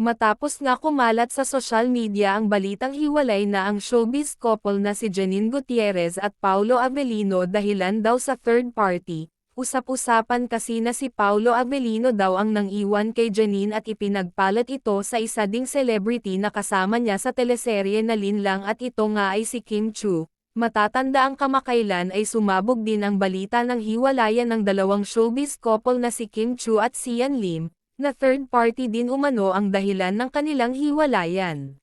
Matapos nga kumalat sa social media ang balitang hiwalay na ang showbiz couple na si Janine Gutierrez at Paulo Avellino dahilan daw sa third party, usap-usapan kasi na si Paulo Avellino daw ang nang-iwan kay Janine at ipinagpalat ito sa isa ding celebrity na kasama niya sa teleserye na Linlang at ito nga ay si Kim Chu. Matatanda ang kamakailan ay sumabog din ang balita ng hiwalayan ng dalawang showbiz couple na si Kim Chu at Sian Lim, na third party din umano ang dahilan ng kanilang hiwalayan.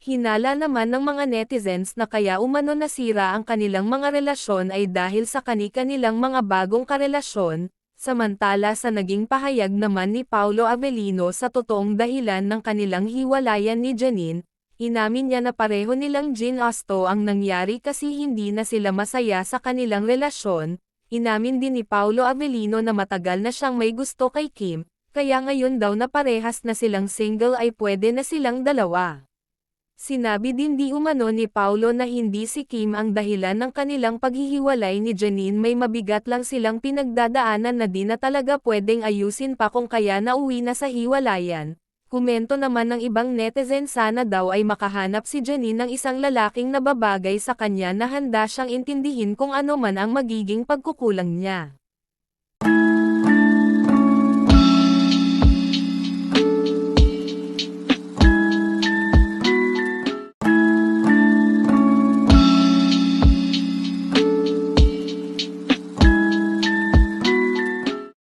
Hinala naman ng mga netizens na kaya umano nasira ang kanilang mga relasyon ay dahil sa kani-kanilang mga bagong karelasyon, samantala sa naging pahayag naman ni Paulo Avellino sa totoong dahilan ng kanilang hiwalayan ni Janine, inamin niya na pareho nilang ginusto ang nangyari kasi hindi na sila masaya sa kanilang relasyon. Inamin din ni Paulo Avellino na matagal na siyang may gusto kay Kim, kaya ngayon daw na parehas na silang single ay pwede na silang dalawa. Sinabi din di umano ni Paulo na hindi si Kim ang dahilan ng kanilang paghihiwalay ni Janine, may mabigat lang silang pinagdadaanan na di na talaga pwedeng ayusin pa kung kaya nauwi na sa hiwalayan. Komento naman ng ibang netizen, sana daw ay makahanap si Janine ng isang lalaking nababagay sa kanya na handa siyang intindihin kung ano man ang magiging pagkukulang niya.